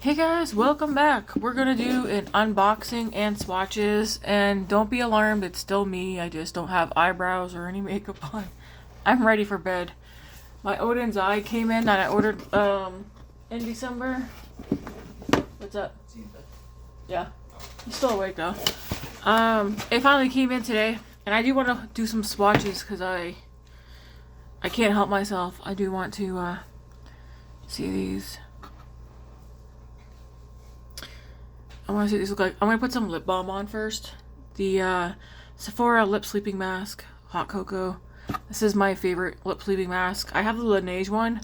Hey guys, welcome back. We're gonna do an unboxing and swatches, and don't be alarmed, it's still me. I just don't have eyebrows or any makeup on. I'm ready for bed. My Odens eye came in that I ordered in December. What's up? Yeah. He's still awake though. It finally came in today, and I do want to do some swatches because I can't help myself. I do want to see these. I want to see what these look like. I'm going to put some lip balm on first. The Sephora Lip Sleeping Mask, Hot Cocoa. This is my favorite lip sleeping mask. I have the Laneige one,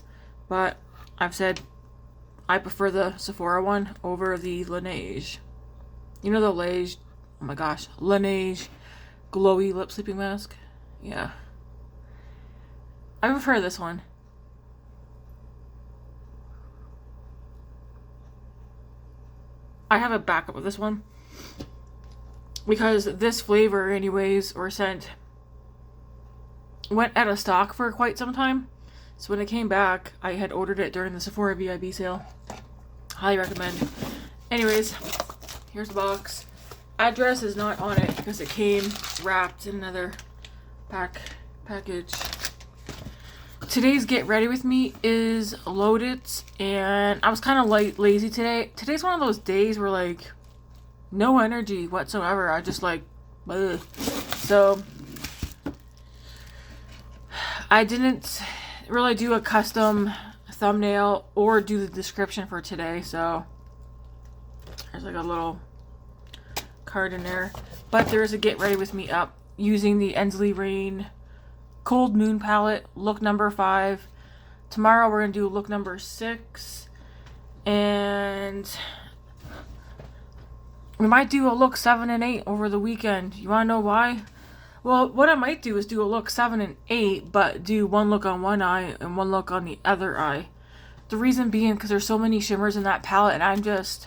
but I've said I prefer the Sephora one over the Laneige. You know the Laneige, oh my gosh, Laneige glowy lip sleeping mask? Yeah. I prefer this one. I have a backup of this one because this flavor anyways, or scent, went out of stock for quite some time. So when it came back, I had ordered it during the Sephora VIB sale. Highly recommend. Anyways, here's the box. Address is not on it because it came wrapped in another package. Today's get ready with me is loaded, and I was kind of lazy today. Today's one of those days where like no energy whatsoever. I just like ugh. So I didn't really do a custom thumbnail or do the description for today, so there's like a little card in there. But there's a get ready with me up using the Ensley Rain Cold Noon palette, look number 5. Tomorrow we're going to do look number 6. And we might do a look 7 and 8 over the weekend. You want to know why? Well, what I might do is do a look 7 and 8, but do one look on one eye and one look on the other eye. The reason being because there's so many shimmers in that palette, and I'm just...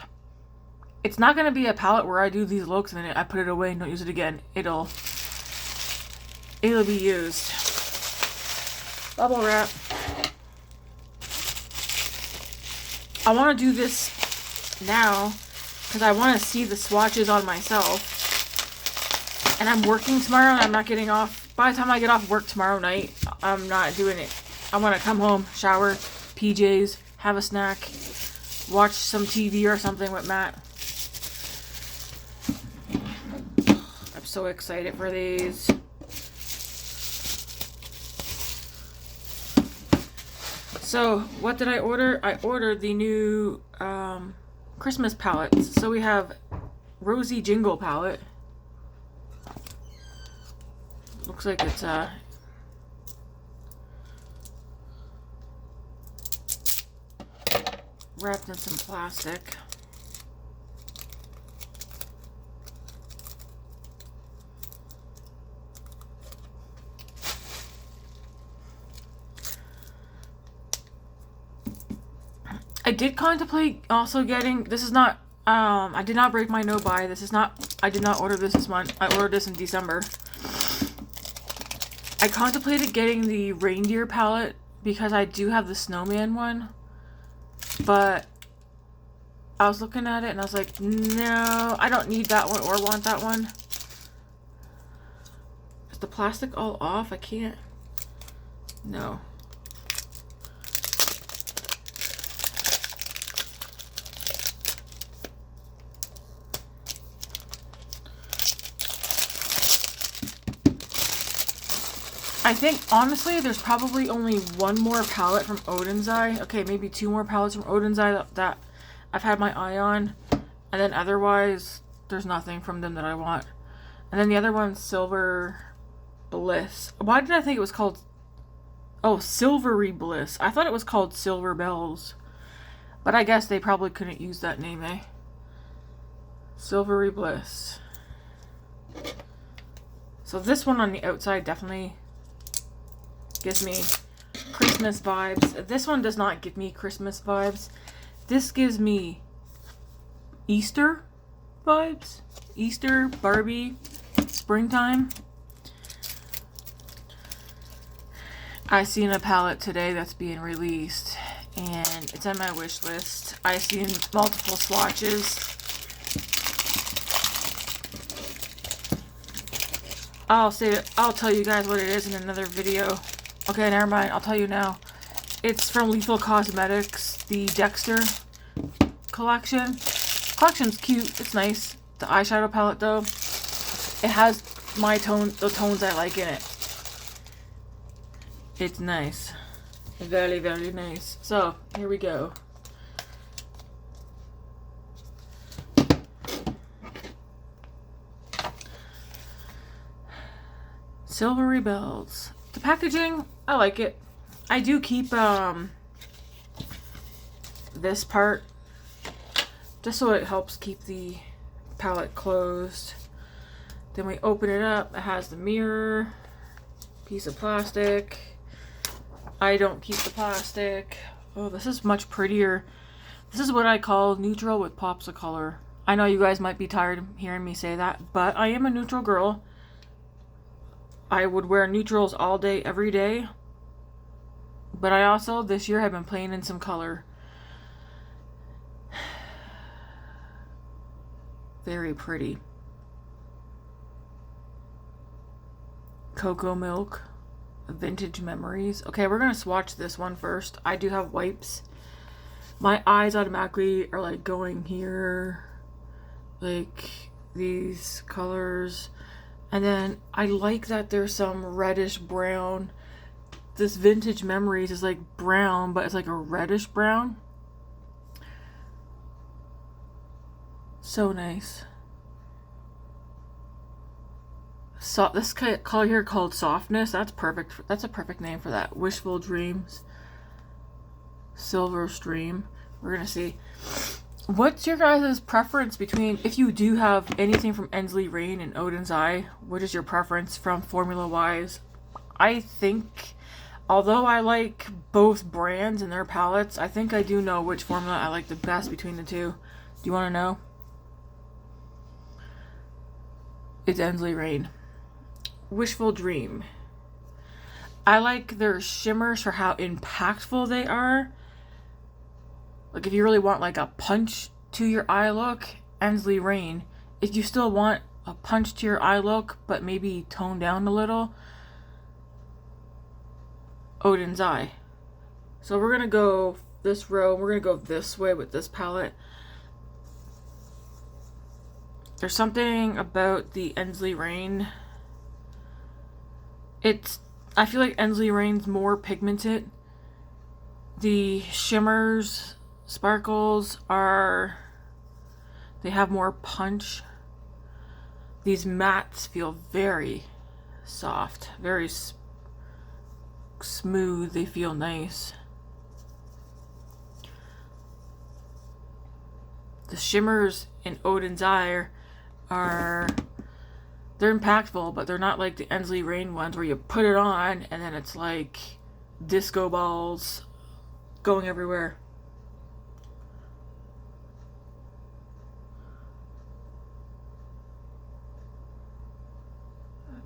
It's not going to be a palette where I do these looks and then I put it away and don't use it again. It'll be used. Bubble wrap. I want to do this now because I want to see the swatches on myself. And I'm working tomorrow and I'm not getting off. By the time I get off work tomorrow night, I'm not doing it. I want to come home, shower, PJs, have a snack, watch some TV or something with Matt. I'm so excited for these. So, what did I order? I ordered the new Christmas palettes. So we have Rosy Jingle palette. Looks like it's wrapped in some plastic. I did contemplate also getting, this is not, I did not break my no buy. This is not, I did not order this month. I ordered this in December. I contemplated getting the reindeer palette because I do have the snowman one. But I was looking at it and I was like, no, I don't need that one or want that one. Is the plastic all off? I can't. No. I think, honestly, there's probably only one more palette from Odens Eye. Okay, maybe 2 more palettes from Odens Eye that I've had my eye on. And then otherwise, there's nothing from them that I want. And then the other one's Silver Bliss. Why did I think it was called... Oh, Silvery Bliss. I thought it was called Silver Bells. But I guess they probably couldn't use that name, eh? Silvery Bliss. So this one on the outside definitely... gives me Christmas vibes. This one does not give me Christmas vibes. This gives me Easter vibes. Easter, Barbie, springtime. I seen a palette today that's being released and it's on my wish list. I've seen multiple swatches. I'll tell you guys what it is in another video. Okay, never mind. I'll tell you now. It's from Lethal Cosmetics, the Dexter collection. Collection's cute. It's nice. The eyeshadow palette, though, it has the tones I like in it. It's nice. Very, very nice. So, here we go. Silvery bells. The packaging, I like it. I do keep this part just so it helps keep the palette closed. Then we open it up. It has the mirror, piece of plastic. I don't keep the plastic. Oh, this is much prettier. This is what I call neutral with pops of color. I know you guys might be tired of hearing me say that, but I am a neutral girl. I would wear neutrals all day, every day. But I also, this year, have been playing in some color. Very pretty. Cocoa Milk. Vintage Memories. Okay, we're going to swatch this one first. I do have wipes. My eyes automatically are like going here. Like these colors. And then I like that there's some reddish brown. This Vintage Memories is like brown, but it's like a reddish brown. So nice. So this color here called Softness. That's perfect. That's a perfect name for that. Wishful Dreams. Silver Stream. We're gonna see. What's your guys' preference between, if you do have anything from Ensley Rain and Odens Eye, what is your preference from formula wise? I think, although I like both brands and their palettes, I think I do know which formula I like the best between the two. Do you want to know? It's Ensley Rain. Wishful Dream. I like their shimmers for how impactful they are. Like if you really want like a punch to your eye look, Ensley Rain. If you still want a punch to your eye look, but maybe toned down a little, Odens Eye. So we're gonna go this row. We're gonna go this way with this palette. There's something about the Ensley Rain. I feel like Ensley Rain's more pigmented. The shimmers, sparkles they have more punch. These mattes feel very soft, very smooth. They feel nice. The shimmers in Odens Eye they're impactful, but they're not like the Ensley Rain ones where you put it on and then it's like disco balls going everywhere.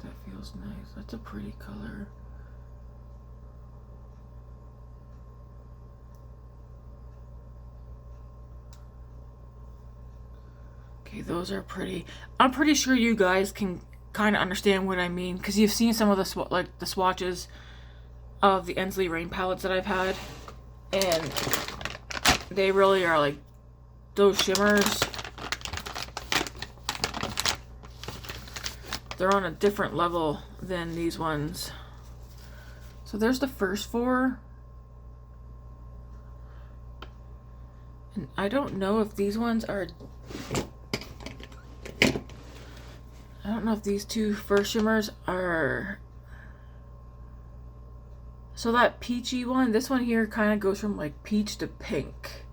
That feels nice. That's a pretty color. Okay, those are pretty. I'm pretty sure you guys can kind of understand what I mean because you've seen some of the swatches of the Ensley Rain palettes that I've had, and they really are like those shimmers. They're on a different level than these ones. So there's the first four. And I don't know if these ones are... I don't know if these two first shimmers are... So that peachy one, this one here kind of goes from like peach to pink.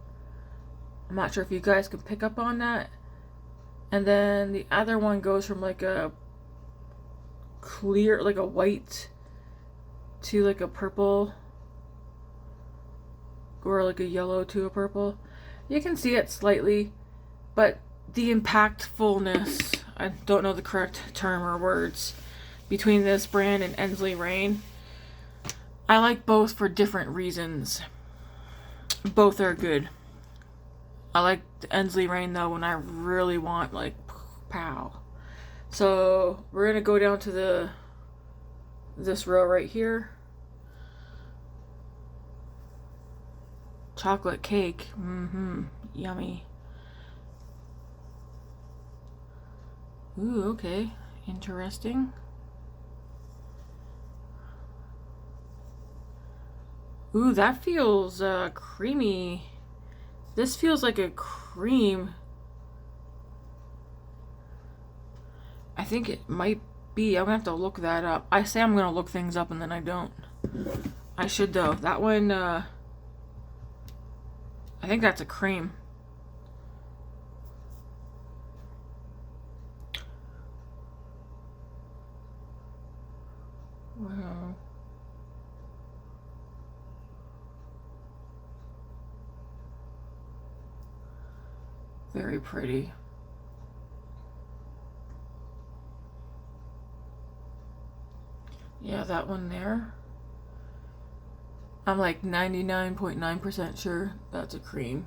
I'm not sure if you guys can pick up on that. And then the other one goes from like a clear, like a white to like a purple. Or like a yellow to a purple. You can see it slightly, but the impactfulness, I don't know the correct term or words, between this brand and Ensley Rain. I like both for different reasons. Both are good. I like the Ensley Rain though when I really want like pow. So we're gonna go down to this row right here. Chocolate cake. Yummy. Ooh, okay. Interesting. Ooh, that feels creamy. This feels like a cream. I think it might be. I'm gonna have to look that up. I say I'm gonna look things up and then I don't. I should though. That one, I think that's a cream. Wow. Very pretty. Yeah, that one there. I'm like 99.9% sure that's a cream.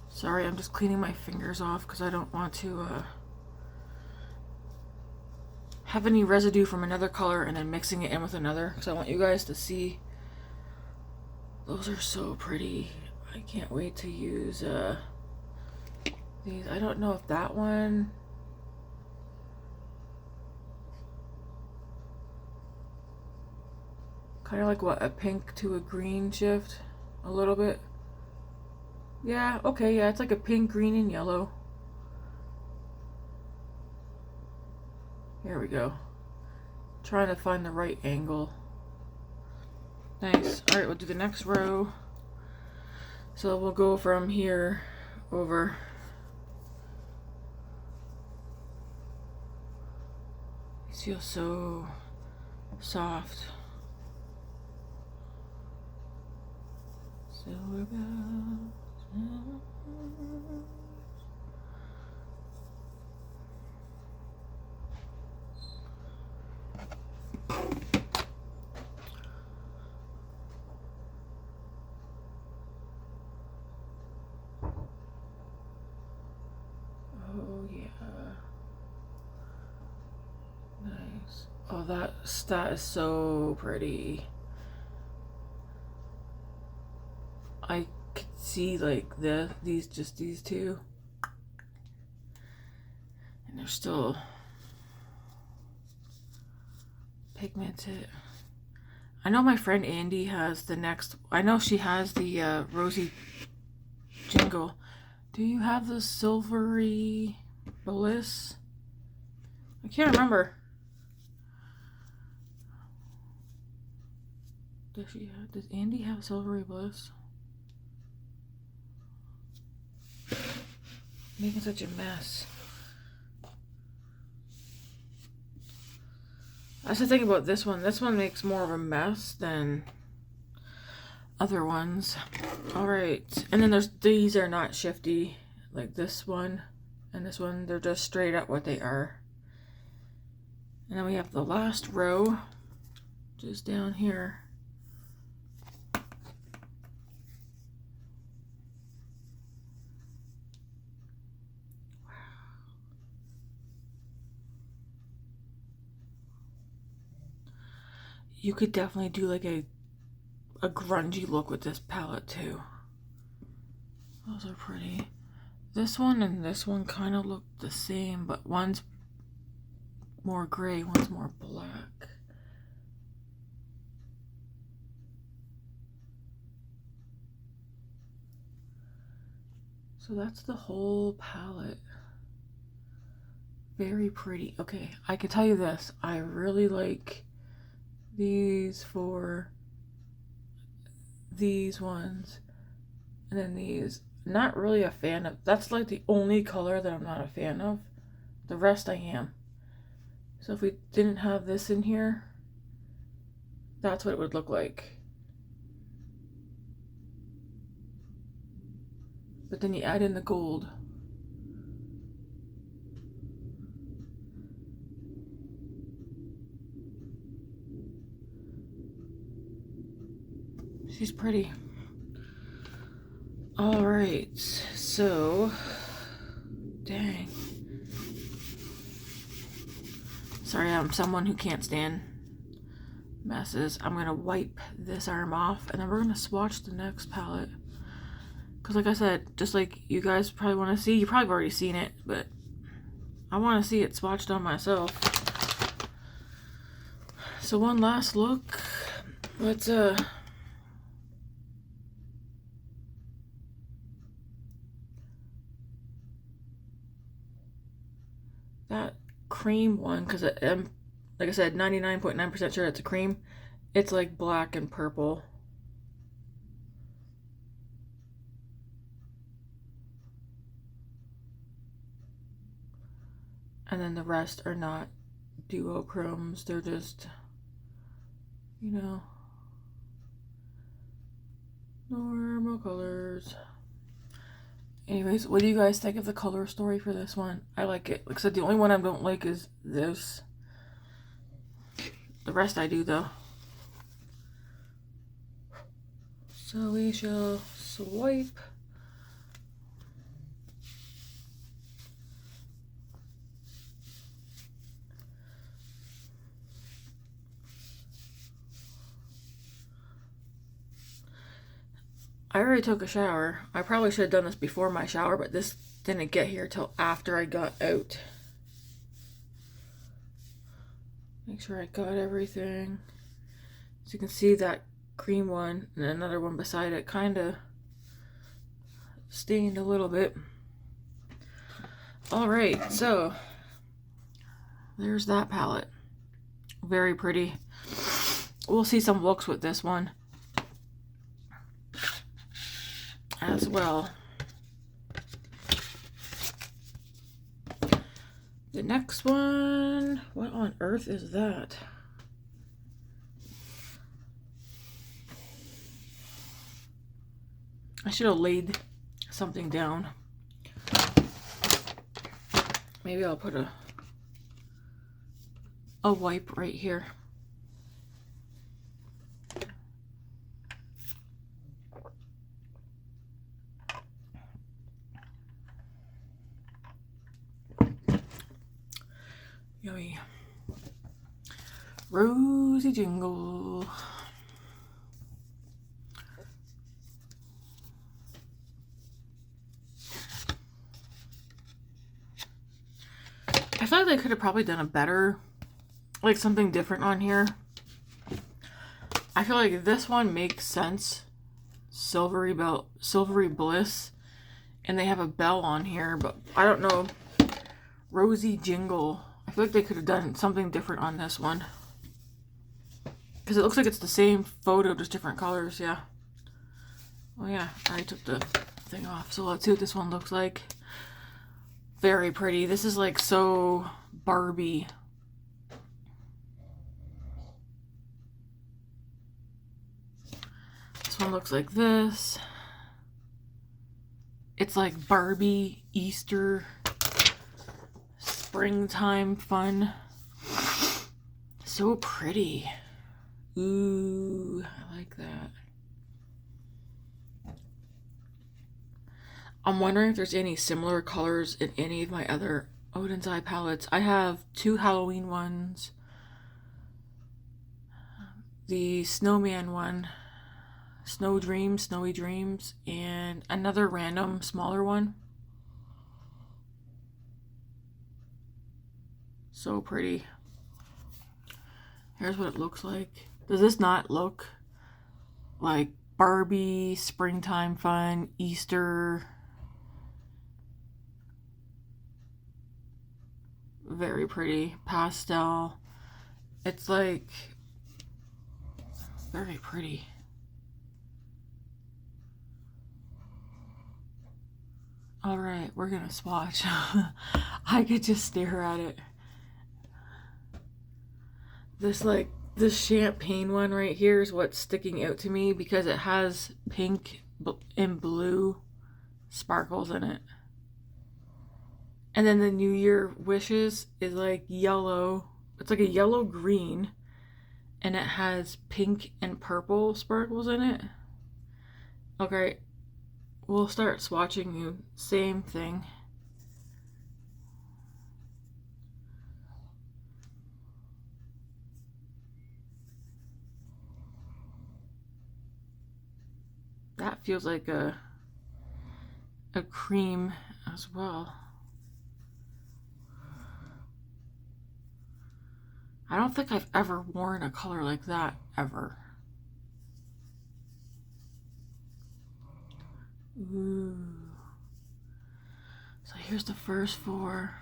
Sorry, I'm just cleaning my fingers off because I don't want to have any residue from another color and then mixing it in with another, because I want you guys to see. Those are so pretty. I can't wait to use these. I don't know if that one, kind of like what, a pink to a green shift a little bit. Yeah, okay, yeah, it's like a pink, green, and yellow. Here we go. Trying to find the right angle. Nice. Alright, we'll do the next row. So we'll go from here over. These feel so soft. Silver bells. Oh yeah. Nice. Oh, that is so pretty. I could see like these two, and they're still pigmented. I know my friend Andy has the next. I know she has the Rosy Jingle. Do you have the Silvery Bliss? I can't remember. Does Andy have Silvery Bliss? Making such a mess. That's the thing about this one. This one makes more of a mess than other ones. Alright. And then these are not shifty. Like this one and this one. They're just straight up what they are. And then we have the last row. Just down here. You could definitely do like a grungy look with this palette too. Those are pretty. This one and this one kind of look the same, but one's more gray, one's more black. So that's the whole palette. Very pretty. Okay, I can tell you this. I really like these for these ones. And then these. Not really a fan of. That's like the only color that I'm not a fan of. The rest I am. So if we didn't have this in here, that's what it would look like. but then you add in the gold. She's pretty. All right, so, dang. Sorry, I'm someone who can't stand messes. I'm gonna wipe this arm off, and then we're gonna swatch the next palette. Because like I said, just like you guys probably want to see, you probably already seen it, but I want to see it swatched on myself. So one last look. Let's that cream one, because I'm, like I said, 99.9% sure it's a cream. It's like black and purple. And then the rest are not duochromes. They're just, you know, normal colors. Anyways, what do you guys think of the color story for this one? I like it. Like I said, the only one I don't like is this. The rest I do, though. So we shall swipe. I already took a shower. I probably should have done this before my shower, but this didn't get here till after I got out. Make sure I got everything. So you can see that cream one and another one beside it kind of stained a little bit. Alright, so there's that palette. Very pretty. We'll see some looks with this one as well. The next one, what on earth is that? I should have laid something down. Maybe I'll put a wipe right here. Yummy. Rosy Jingle. I feel like they could have probably done a better, like something different on here. I feel like this one makes sense. Silvery Bliss. And they have a bell on here, but I don't know. Rosy Jingle. I feel like they could have done something different on this one. Because it looks like it's the same photo, just different colors, yeah. Oh yeah, I took the thing off. So let's see what this one looks like. Very pretty. This is like so Barbie. This one looks like this. It's like Barbie, Easter, springtime fun. So pretty. Ooh, I like that. I'm wondering if there's any similar colors in any of my other Odens Eye palettes. I have 2 Halloween ones. The snowman one. Snowy Dreams, and another random smaller one. So pretty. Here's what it looks like. Does this not look like Barbie, springtime fun, Easter? Very pretty. Pastel. It's like very pretty. Alright, we're gonna swatch. I could just stare at it. This champagne one right here is what's sticking out to me because it has pink and blue sparkles in it. And then the New Year Wishes is like yellow. It's like a yellow green. And it has pink and purple sparkles in it. Okay. We'll start swatching you. Same thing. That feels like a cream as well. I don't think I've ever worn a color like that, ever. Ooh. So here's the first 4.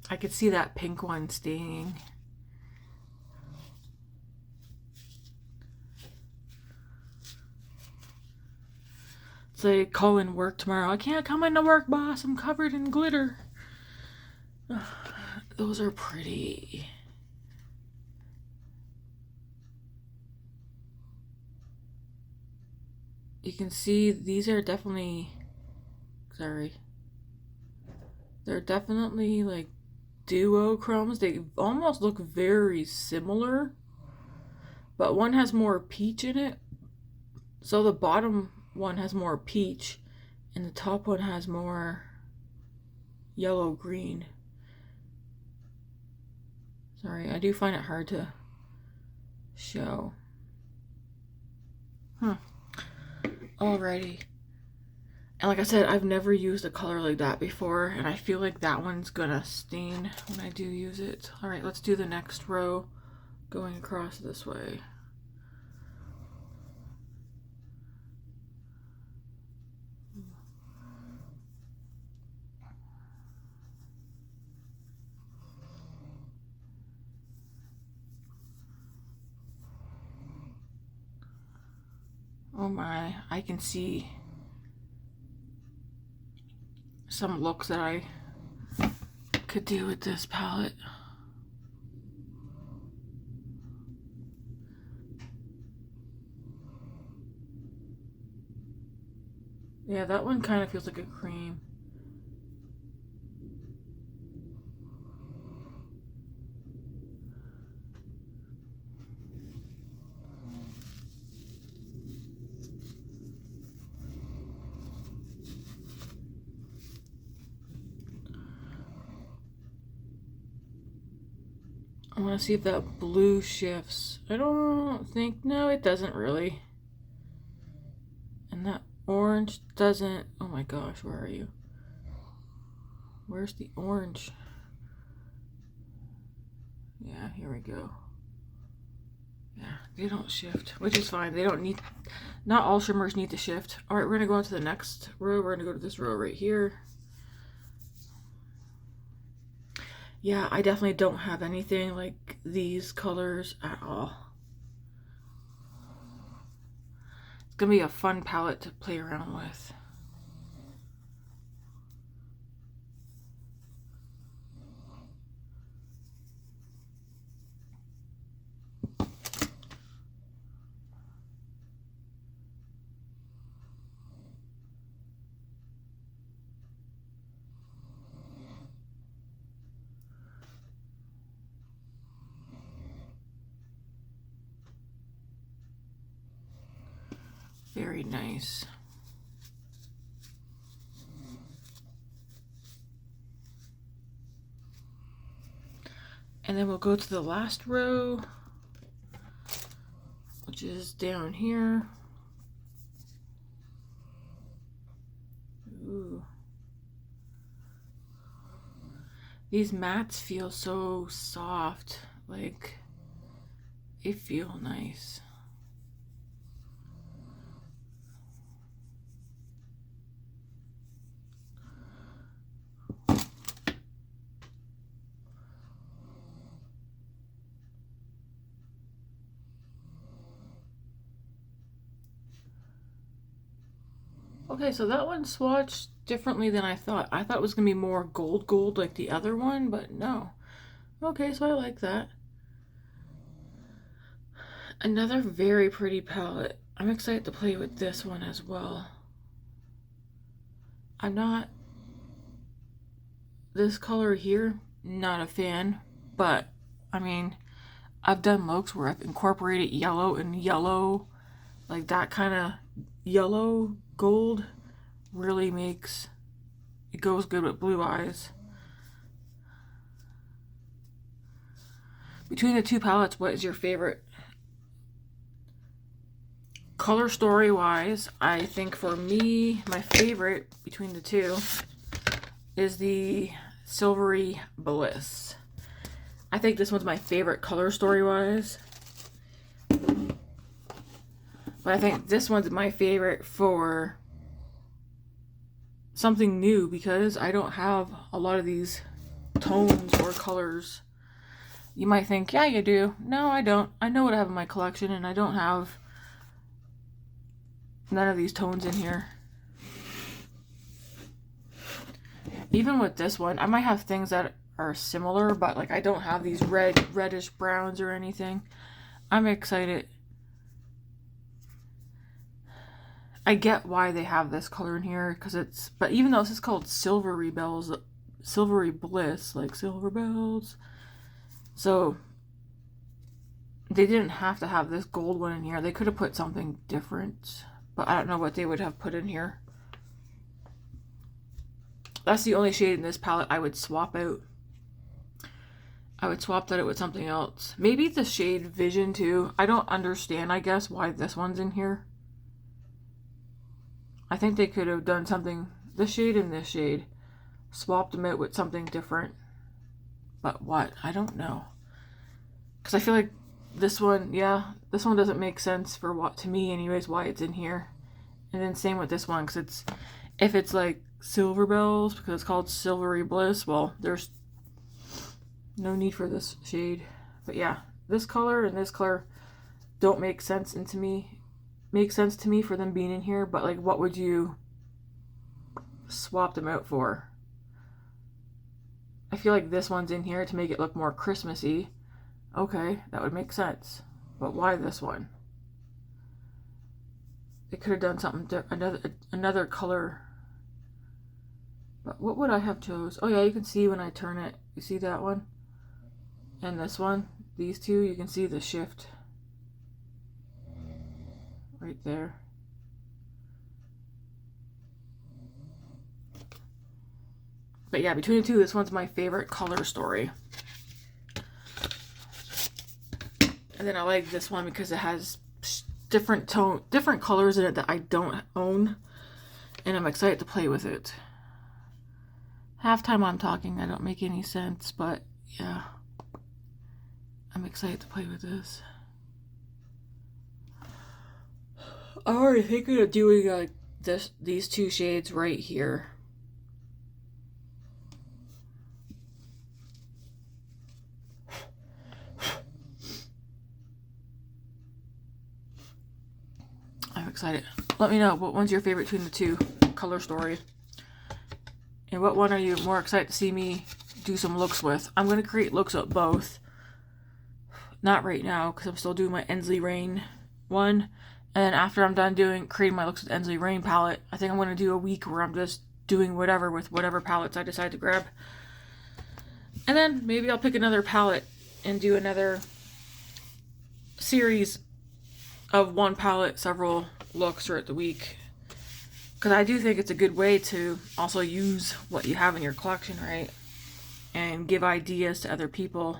I could see that pink one staining. Say, call in work tomorrow. I can't come into work, boss. I'm covered in glitter. Those are pretty. You can see these are definitely, sorry. They're definitely like duochromes. They almost look very similar, but one has more peach in it. So the bottom one has more peach and the top one has more yellow green. Sorry, I do find it hard to show. Alrighty. And like I said, I've never used a color like that before, and I feel like that one's gonna stain when I do use it. Alright, let's do the next row going across this way. Oh my, I can see some looks that I could do with this palette. Yeah, that one kind of feels like a cream. I want to see if that blue shifts. I don't think, no, it doesn't really. And that orange doesn't. Oh my gosh, where are you? Where's the orange? Yeah, here we go. Yeah, they don't shift, which is fine. They don't need, not all shimmers need to shift. All right, we're gonna go on to the next row. We're gonna go to this row right here. Yeah, I definitely don't have anything like these colors at all. It's gonna be a fun palette to play around with. Very nice. And then we'll go to the last row, which is down here. Ooh. These mattes feel so soft, like they feel nice. Okay, so that one swatched differently than I thought. I thought it was going to be more gold like the other one, but no. Okay, so I like that. Another very pretty palette. I'm excited to play with this one as well. I'm not... This color here, not a fan, but I mean, I've done looks where I've incorporated yellow and yellow, like that kind of yellow gold really makes, it goes good with blue eyes. Between the two palettes, what is your favorite? Color story wise, I think for me, my favorite between the two is the Silvery Bliss. I think this one's my favorite color story wise. But I think this one's my favorite for something new because I don't have a lot of these tones or colors. You might think, yeah, you do. No, I don't. I know what I have in my collection and I don't have none of these tones in here. Even with this one, I might have things that are similar, but like I don't have these reddish browns or anything. I'm excited. I get why they have this color in here because it's, but even though this is called Silvery Bells, Silvery Bliss, like silver bells. So they didn't have to have this gold one in here. They could have put something different, but I don't know what they would have put in here. That's the only shade in this palette I would swap out. I would swap that out with something else. Maybe the shade Vision too. I don't understand, I guess, why this one's in here. I think they could have done something, this shade and this shade. Swapped them out with something different. But what? I don't know. Because I feel like this one, yeah, this one doesn't make sense for what, to me anyways, why it's in here. And then same with this one, because it's, if it's like Silver Bells, because it's called Silvery Bliss, well, there's no need for this shade. But yeah, this color and this color don't make sense to me for them being in here, but like what would you swap them out for? I feel like this one's in here to make it look more Christmassy. Okay, that would make sense. But why this one? They could have done something another color. But what would I have chose? Oh yeah, you can see when I turn it. You see that one? And this one? These two, you can see the shift. Right there. But yeah, between the two, this one's my favorite color story. And then I like this one because it has different colors in it that I don't own. And I'm excited to play with it. Half time I'm talking, I don't make any sense, but yeah. I'm excited to play with this. I'm already thinking of doing these two shades right here. I'm excited. Let me know what one's your favorite between the two color story. And what one are you more excited to see me do some looks with? I'm going to create looks of both. Not right now because I'm still doing my Ensley Rain one. And after I'm done creating my looks with Ensley Rain palette, I think I'm going to do a week where I'm just doing whatever with whatever palettes I decide to grab. And then maybe I'll pick another palette and do another series of one palette, several looks throughout the week. Because I do think it's a good way to also use what you have in your collection, right? And give ideas to other people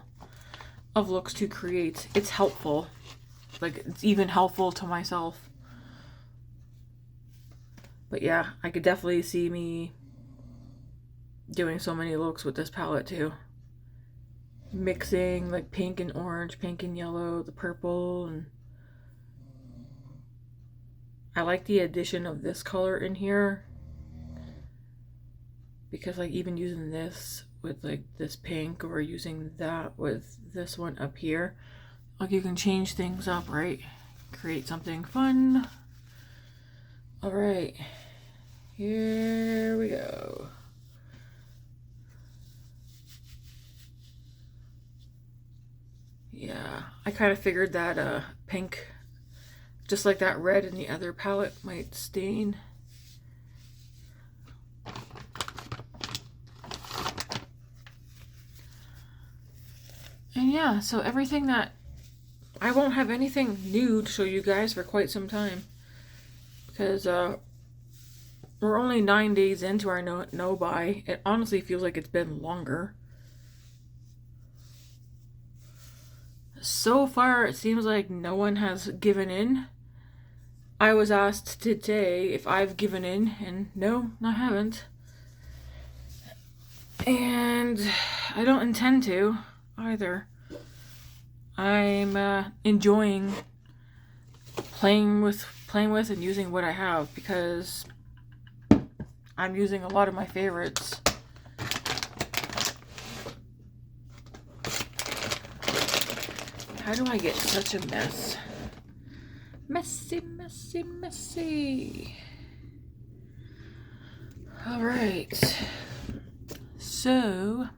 of looks to create. It's helpful. Like, it's even helpful to myself. But yeah, I could definitely see me doing so many looks with this palette too. Mixing like pink and orange, pink and yellow, the purple, and I like the addition of this color in here because like even using this with like this pink or using that with this one up here, like you can change things up, right? Create something fun. All right, Here we go. Yeah, I kind of figured that pink, just like that red in the other palette, might stain. And yeah, so everything that... I won't have anything new to show you guys for quite some time. Because we're only 9 days into our no-buy. It honestly feels like it's been longer. So far, it seems like no one has given in. I was asked today if I've given in, and no, I haven't. And I don't intend to either. I'm enjoying playing with and using what I have, because I'm using a lot of my favorites. How do I get such a mess? Messy, messy, messy. All right. So,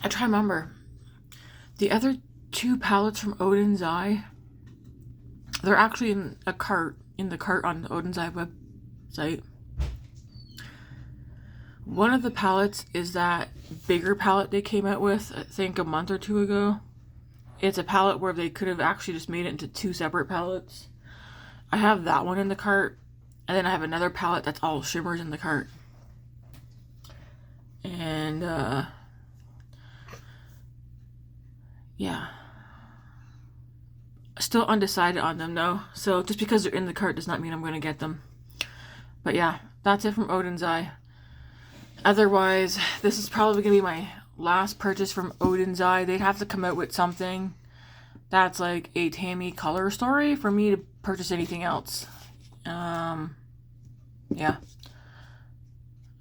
I try to remember. The other two palettes from Odens Eye, they're actually in the cart on the Odens Eye website. One of the palettes is that bigger palette they came out with, I think a month or two ago. It's a palette where they could have actually just made it into two separate palettes. I have that one in the cart, and then I have another palette that's all shimmers in the cart. And, yeah. Still undecided on them, though. So just because they're in the cart does not mean I'm going to get them. But yeah, that's it from Odens Eye. Otherwise, this is probably going to be my last purchase from Odens Eye. They'd have to come out with something that's like a Tammy color story for me to purchase anything else. Yeah.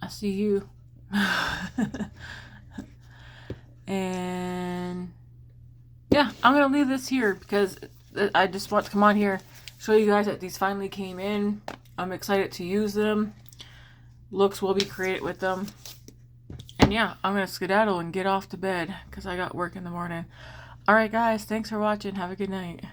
I see you. And yeah, I'm going to leave this here because I just want to come on here, show you guys that these finally came in. I'm excited to use them. Looks will be created with them. And yeah, I'm going to skedaddle and get off to bed because I got work in the morning. Alright guys, thanks for watching. Have a good night.